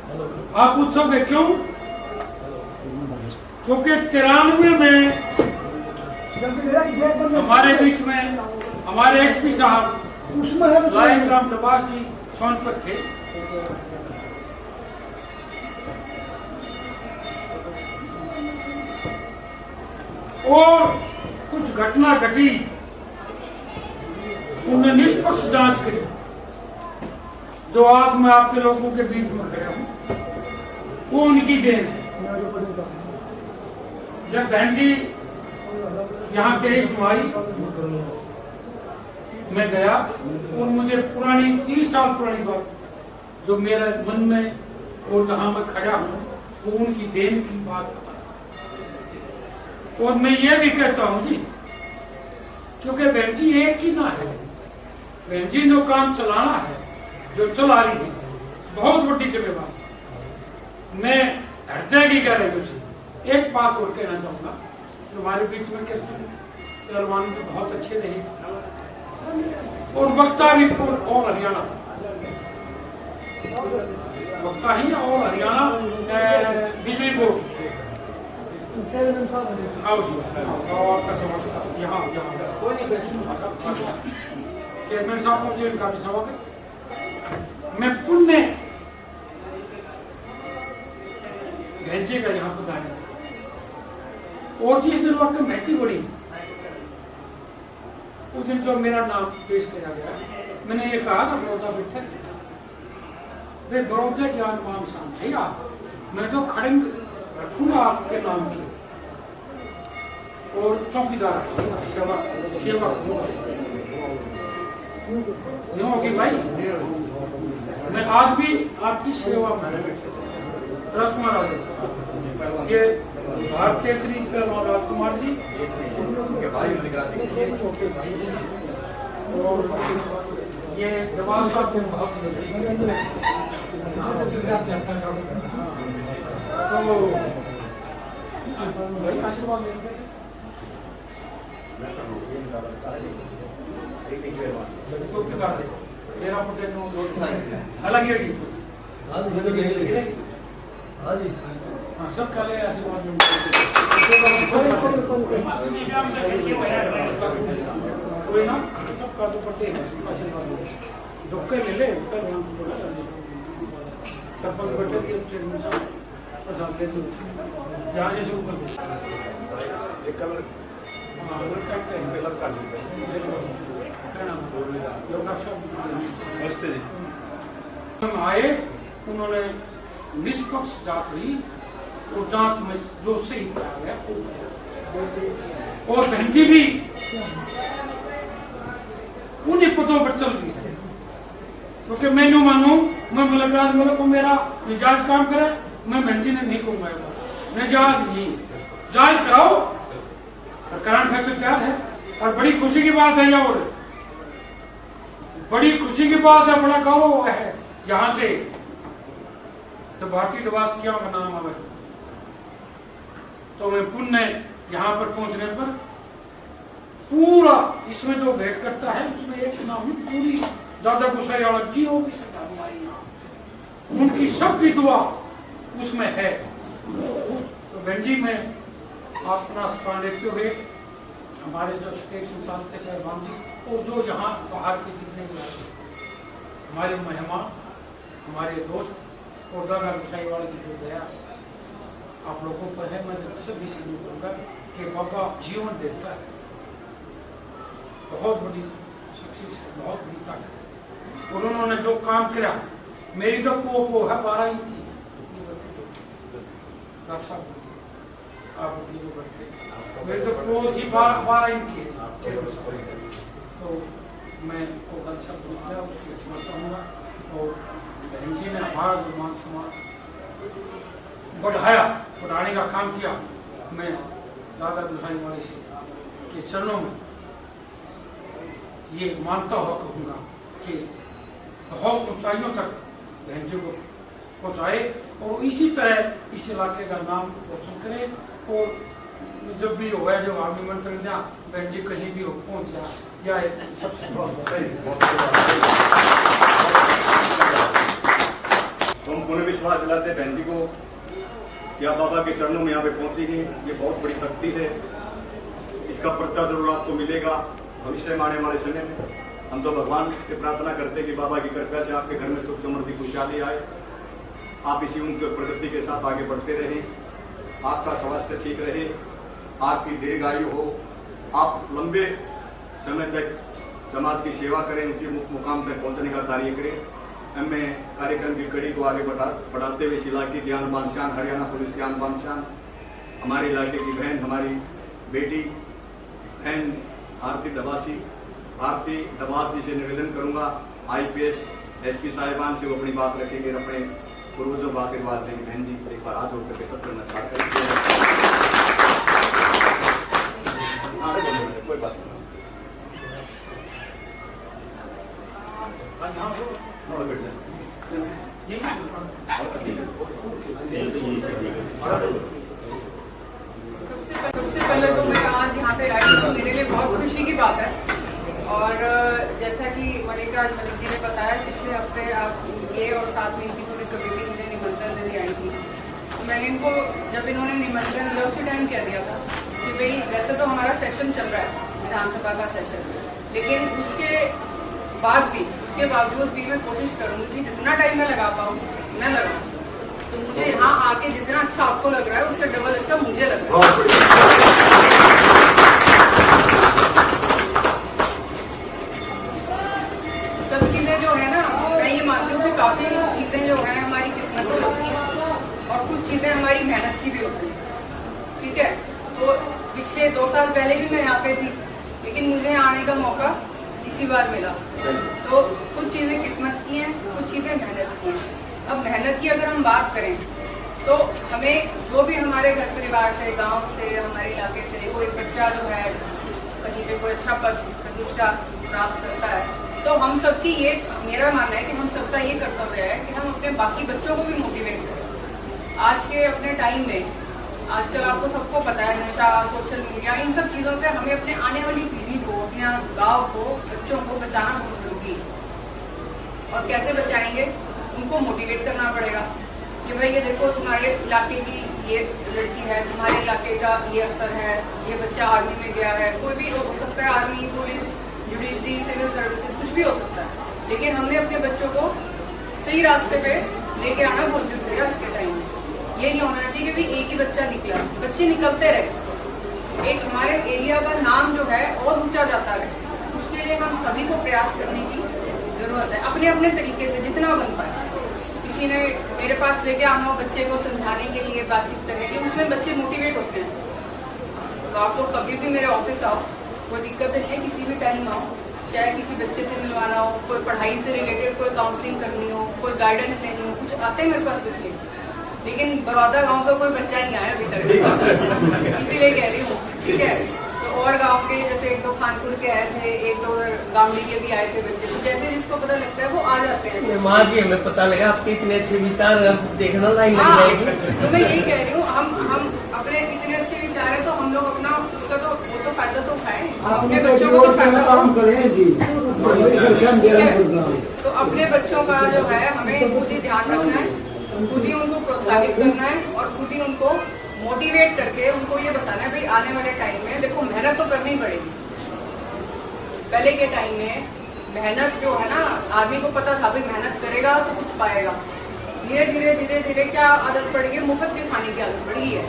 आप पूछोगे क्यों? क्योंकि 93 में हमारे बीच में हमारे एसपी साहब लाइन राम डबास जी सोनपत थे। और कुछ घटना घटी, उन्होंने निष्पक्ष जांच करी, जो आज मैं आपके लोगों के बीच में खड़ा हूं, वो उनकी देन है। जब बहन जी यहाँ 23 मई में गया और मुझे पुरानी 30 साल पुरानी बात जो मेरे मन में और जहां मैं खड़ा हूं, वो उनकी देन की बात बता। और मैं ये भी कहता हूं जी, क्योंकि बहन जी एक ही ना है, बहन जी जो काम चलाना है, जो चला रही है, बहुत बड़ी जिम्मेवारी। मैं हृदय की कह रही हूँ। एक बात और कहना चाहूंगा, हमारे बीच में कैसे पहलवान भी बहुत अच्छे रहे और वक्ता भी और हरियाणा वक्ता ही और हरियाणा बिजली बोर्ड। आओ जी, आपका स्वागत। यहाँ चेयरमैन साहब मुझे इनका भी स्वागत। मैं पुण्य भेजे का यहाँ पर गाने और जिस दिन वक्त महती बड़ी, उस दिन जो मेरा नाम पेश किया गया, मैंने ये कहा ना बड़ौदा बैठे वे बड़ौदा ज्ञान मान शान भैया, मैं तो खड़ंग रखूंगा आपके नाम की और चौकीदार सेवा होगी भाई। मैं आज भी आपकी सेवा में राजकुमार ये भारत केसरी पहलवान राजकुमार जी और ये जवाब साहब तो भाई आशीर्वाद लेंगे। मेरा पटेल अलग ही हाँ सब खा ले आशीर्वाद कोई ना सब का तो पड़ते हैं आशीर्वाद जो के ले ले सरपंच बैठे थे चेयरमैन साहब प्रसाद ले तो जहाँ से शुरू कर दो हम आए, उन्होंने निष्पक्ष जांच हुई और जांच में जो सही पाया गया और बहन जी भी उन्हीं पदों पर चल रही है। क्योंकि मैं यूं मानू, मैं मलकराज बोले को मेरा मिजाज काम करे, मैं बहन जी ने नहीं कहूंगा मिजाज नहीं, जांच कराओ और कराने खातिर तैयार है। और बड़ी खुशी की बात है, और बड़ी खुशी की बात है, बड़ा गौरव है यहाँ से तो भारतीय निवासियों का नाम आवे। तो मैं पुण्य यहाँ पर पहुंचने पर पूरा इसमें जो भेंट करता है उसमें एक नाम ही पूरी दादा गुसाई वाला जी होगी उनकी सबकी दुआ उसमें है। तो बहन जी में अपना स्थान लेते हुए हमारे जो स्टेट संचालक थे पहलवान जी और जो यहाँ बाहर के जितने भी हमारे मेहमान, हमारे दोस्त और दादा गुसाई वाले की जो दया आप लोगों पर है, मैं सभी से कहूँगा कि बाबा जीवन देता है, बहुत बड़ी सक्सेस है, बहुत बड़ी ताकत है। और उन्होंने जो काम किया, मेरी तो वो है 12 इंच की आप मेरे तो वो थी 12 इंच की। तो मैं वो गलत शब्द बोला उसकी क्षमा चाहूँगा। और बहन जी ने हमारा जो मान सम्मान बढ़ाया, बढ़ाने का काम किया, मैं दादा गुसाई वाले से के चरणों में ये मानता हुआ कहूँगा कि बहुत ऊंचाइयों तक बहन जी को पहुँचाए और इसी तरह इस इलाके का नाम रोशन करे। और जब भी हो जब आप निमंत्रण दिया बहन जी कहीं भी हो पहुँच जा या सबसे तुम पूरे विश्वास दिलाते बहन जी को कि आप बाबा के चरणों में यहाँ पे पहुंची हैं, ये बहुत बड़ी शक्ति है। इसका पर्चा जरूर आपको मिलेगा भविष्य में आने वाले समय में। हम तो भगवान से प्रार्थना करते हैं कि बाबा की कृपा से आपके घर में सुख समृद्धि खुशहाली आए, आप इसी उनके प्रगति के साथ आगे बढ़ते रहें, आपका स्वास्थ्य ठीक रहे, आपकी दीर्घायु हो, आप लंबे समय तक समाज की सेवा करें, उच्च मुकाम तक पहुंचने का कार्य करें। मैं कार्यक्रम की कड़ी को आगे बढ़ाते हुए इस इलाके की आन बान शान, हरियाणा पुलिस की आन बान शान, हमारे इलाके की बहन, हमारी बेटी बहन भारती दबास जी से निवेदन करूंगा, IPS SP साहिबान से वो अपनी बात रखेंगे, अपने पूर्वजों का आशीर्वाद देंगे। बहन जी एक बार हाथ जोड़ करके सत्र में स्टार्ट करेंगे। कोई बात नहीं। सबसे पहले तो मैं आज यहाँ पे आई तो मेरे लिए बहुत खुशी की बात है। और जैसा कि मलिक राज मलिक जी ने बताया, पिछले हफ्ते आप ये और साथ में इनकी पूरी कमेटी मुझे निमंत्रण देने आई थी। तो मैंने इनको जब इन्होंने निमंत्रण दिया उसी टाइम कह दिया था कि भाई वैसे तो हमारा सेशन चल रहा है, विधानसभा का सेशन, लेकिन उसके बावजूद भी मैं कोशिश करूँगी कि जितना टाइम मैं लगा पाऊँ मैं लगाऊँ। तो मुझे यहाँ आके जितना अच्छा आपको लग रहा है उससे डबल अच्छा मुझे लग रहा है। सब चीजें जो है ना, मैं ये मानती हूँ कि काफी चीजें जो है हमारी किस्मत में होती हैं और कुछ चीजें हमारी मेहनत की भी होती है। ठीक है, तो पिछले 2 साल पहले भी मैं यहाँ पे थी, लेकिन मुझे आने का मौका इसी बार मिला। तो कुछ चीजें किस्मत की हैं, कुछ चीजें मेहनत की हैं। अब मेहनत की अगर हम बात करें तो हमें जो भी हमारे घर परिवार से, गांव से, हमारे इलाके से कोई बच्चा जो है कहीं पे कोई अच्छा पद प्रतिष्ठा प्राप्त करता है, तो हम सबकी ये मेरा मानना है कि हम सबका ये कर्तव्य है कि हम अपने बाकी बच्चों को भी मोटिवेट करें। आज के अपने टाइम में आजकल आपको सबको पता है नशा, सोशल मीडिया, इन सब चीज़ों से हमें अपने आने वाली पीढ़ी को, अपने गाँव को, बच्चों को बचाना बहुत जरूरी है। और कैसे बचाएंगे? उनको मोटिवेट करना पड़ेगा कि भाई ये देखो तुम्हारे इलाके की ये लड़की है, तुम्हारे इलाके का ये अफसर है, ये बच्चा आर्मी में गया है, कोई भी हो सकता है, army, police, judiciary, civil services, कुछ भी हो सकता है, लेकिन हमने अपने बच्चों को सही रास्ते पे लेके आना बहुत जरूरी है आज के टाइम में। ये नहीं होना चाहिए कि भाई एक ही बच्चा निकला, बच्चे निकलते रहे, एक हमारे एरिया का नाम जो है और ऊंचा जाता रहे। उसके लिए हम सभी को प्रयास करने की जरूरत है, अपने अपने तरीके से जितना बन पाए। किसी ने मेरे पास लेके आना हो बच्चे को समझाने के लिए, बातचीत करने के लिए, उसमें बच्चे मोटिवेट होते हैं। तो आपको कभी भी मेरे ऑफिस आओ, कोई दिक्कत नहीं है, किसी भी टाइम आओ, चाहे किसी बच्चे से मिलवाना हो, कोई पढ़ाई से रिलेटेड कोई काउंसलिंग करनी हो, कोई गाइडेंस लेनी हो, कुछ आते हैं मेरे पास बच्चे, लेकिन बड़ौदा गांव का कोई बच्चा नहीं आया अभी तक, इसीलिए कह रही हूँ। ठीक है, तो और गांव के जैसे 1-2 खानपुर के आए थे, 1-2 गावड़ी के भी आए थे बच्चे, तो जैसे जिसको पता लगता है वो आ जाते हैं। माँ जी हमें पता लगा आपके इतने अच्छे विचार, देखना लाइन लग जाएगी। तो मैं यही कह रही हूँ, हम अपने इतने अच्छे विचार है तो हम लोग अपना उसका तो वो तो फायदा तो उठाएं, अपने बच्चों को तो फायदा करें जी। तो अपने बच्चों का जो है हमें खुद ही ध्यान रखना है, खुद ही उनको प्रोत्साहित करना है और खुद ही उनको मोटिवेट करके उनको ये बताना है भाई आने वाले टाइम में देखो मेहनत तो करनी पड़ेगी। पहले के टाइम में मेहनत जो है ना, आदमी को पता था भाई मेहनत करेगा तो कुछ पाएगा। धीरे धीरे क्या आदत पड़ गई, मुफ्त के खाने की आदत पड़ गई है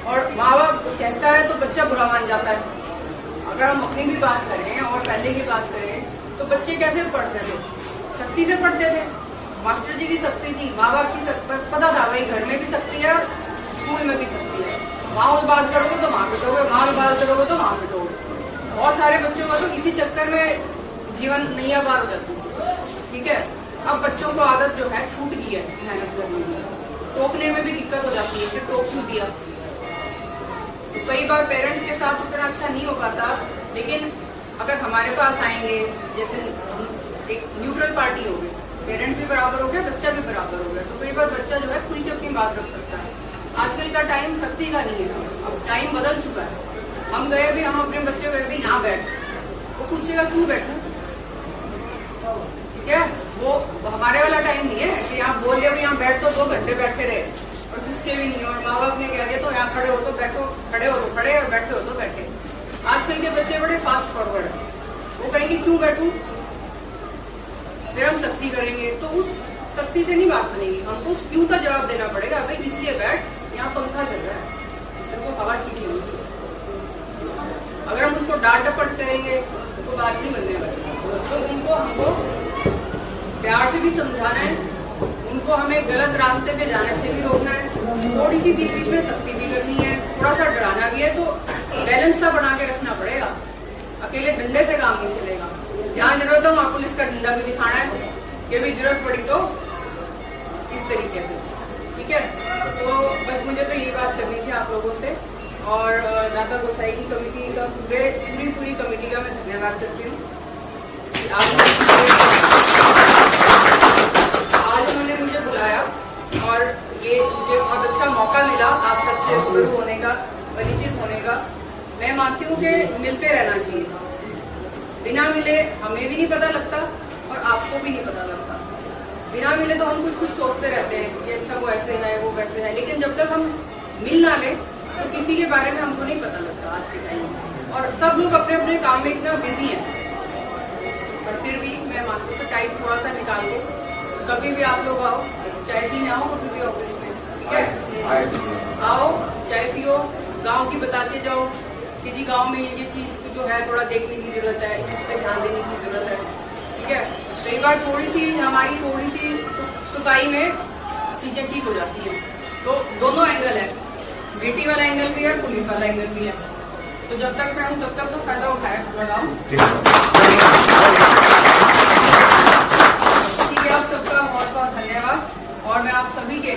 और माँ बाप कहता है तो बच्चा बुरा मान जाता है। अगर हम अपनी भी बात करें और पहले की बात करें तो बच्चे कैसे पढ़ते थे? सख्ती से पढ़ते थे, मास्टर जी की सख्ती थी, माँ बाप की पता था भाई घर में भी सख्ती है, स्कूल में भी सख्ती है। माँ बात करोगे तो माँ पिटोगे, माँ बात करोगे तो माँ पिटोगे। बहुत सारे बच्चों का तो इसी चक्कर में जीवन नैया पार हो जाती है। ठीक है, अब बच्चों को आदत जो है छूट गई है मेहनत करने की, टोकने में भी दिक्कत हो जाती है कि टोक क्यों दिया। तो कई बार पेरेंट्स के साथ उतना अच्छा नहीं हो पाता, लेकिन अगर हमारे पास आएंगे, जैसे एक न्यूट्रल पार्टी हो गई, पेरेंट भी बराबर हो गया, बच्चा भी बराबर हो गया, तो कई बार बच्चा जो है खुल के अपनी बात रख सकता है। आजकल का टाइम सख्ती का नहीं है, अब टाइम बदल चुका है। हम गए भी, हम अपने बच्चों गए भी यहाँ बैठ, वो पूछेगा क्यों बैठूं, ठीक है, वो हमारे वाला टाइम नहीं है कि आप बोल रहे हो यहाँ बैठ तो 2 घंटे बैठे रहे और जिसके भी नहीं, और माँ बाप ने कह दिया तो यहाँ खड़े हो तो बैठो, खड़े हो तो खड़े और बैठे हो तो बैठे। आजकल के बच्चे बड़े फास्ट फॉरवर्ड है, वो कहेंगे क्यों बैठूं, फिर हम सख्ती करेंगे तो उस सख्ती से नहीं बात बनेगी, हमको उस क्यों का जवाब देना पड़ेगा। भाई इसलिए बैठ, यहाँ पंखा चल रहा है, तेरे को हवा ठीक नहीं होगी। अगर हम उसको डांट डपट करेंगे तो बात नहीं बनने वाली। तो उनको हमको प्यार से भी समझाना है, उनको हमें गलत रास्ते पे जाने से भी रोकना है, थोड़ी सी बीच बीच में सख्ती भी करनी है, थोड़ा सा डराना भी है, तो बैलेंस सा बना के रखना पड़ेगा। अकेले डंडे से काम नहीं चलेगा, जहाँ जरूरत हो वहाँ पुलिस का डंडा भी दिखाना है, ये भी जरूरत पड़ी तो इस तरीके से, ठीक है। तो बस मुझे तो ये बात करनी थी आप लोगों से, और दाता गोसाई की कमेटी का पूरी कमेटी का मैं धन्यवाद करती हूँ। आज उन्होंने मुझे बुलाया और ये मुझे बहुत अच्छा मौका मिला आप सबसे रूबरू होने का, परिचित होने का। मैं मानती हूँ कि मिलते रहना चाहिए, बिना मिले हमें भी नहीं पता लगता और आपको भी नहीं पता लगता। बिना मिले तो हम कुछ सोचते रहते हैं कि अच्छा वो ऐसे है वो वैसे है, लेकिन जब तक हम मिल ना ले तो किसी के बारे में हमको नहीं पता लगता आज के टाइम में। और सब लोग अपने अपने काम में इतना बिजी हैं, पर फिर भी मैं मानती हूँ टाइम थोड़ा सा निकाल के कभी भी आप लोग आओ, चाय पीने आओ कभी भी ऑफिस में, ठीक है, आओ चाय पियो, गाँव की बताते जाओ कि जी गाँव में ये चीज जो है थोड़ा देखने की जरूरत है, इस पर ध्यान देने की जरूरत है, ठीक है। कई बार हमारी थोड़ी सी सुताई में चीजें ठीक हो जाती है। तो दोनों एंगल है, बेटी वाला एंगल भी है, पुलिस वाला एंगल भी है। तो जब तक मैं हूँ तब तक तो फायदा उठाए लगाओ, ठीक है। आप सबका बहुत बहुत धन्यवाद और मैं आप सभी के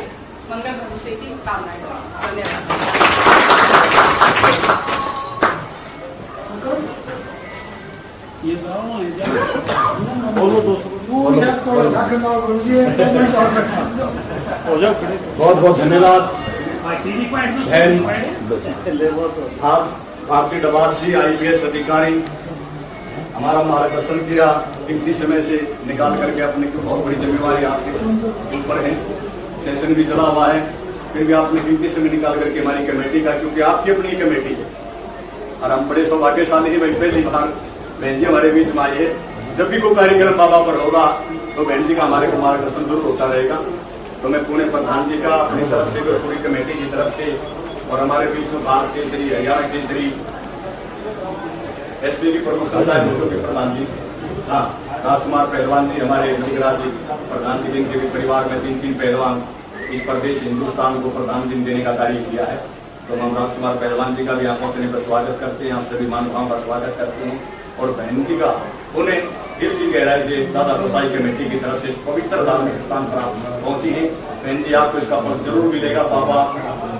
मंगल भविष्य की कामनाएं करता हूं। धन्यवाद। ये गाँव बहुत बहुत धन्यवाद भारती डबास जी, IPS अधिकारी, हमारा मार्गदर्शन किया, कीमती समय से निकाल करके अपने को बहुत बड़ी जिम्मेवारी आपके ऊपर है, सेशन भी चला हुआ है, फिर भी आपने कीमती समय निकाल करके हमारी कमेटी का, क्योंकि आपकी अपनी कमेटी है और हम बड़े सौभाग्यशाली हैं। भाई पहली बार बहन जी हमारे बीच में आई है, जब भी कोई कार्यक्रम बाबा पर होगा तो बहन जी का हमारे को मार्गदर्शन जरूर होता रहेगा। तो मैं पुणे प्रधान जी का अपनी तरफ से, पूरी कमेटी की तरफ से, और हमारे बीच में भारत केसरी, हरियाणा केसरी, SP की प्रमुख साहब के प्रधान जी, हाँ राजकुमार पहलवान जी, हमारे निगराज जी प्रधान जी, जिनके भी परिवार में 3 पहलवान इस प्रदेश हिंदुस्तान को प्रधान जी देने का कार्य किया है। तो हम राजकुमार पहलवान जी का भी यहाँ पहुंचने पर स्वागत करते हैं, आप सभी महानुभावों का स्वागत करते हैं। और बहन जी का उन्हें दिल की गहराई से दादा गोसाई कमेटी की तरफ से पवित्र धार्मिक स्थान पर आप पहुंची है। बहन जी आपको इसका फल जरूर मिलेगा। बाबा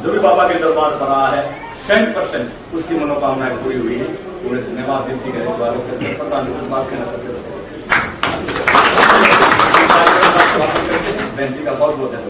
जो भी बाबा के दरबार पर रहा है 100% उसकी मनोकामनाएं पूरी हुई है। उन्हें धन्यवाद दिल की गहराई से वालों के प्रधान बात कहना चाहते हैं। बहन जी का बहुत बहुत धन्यवाद।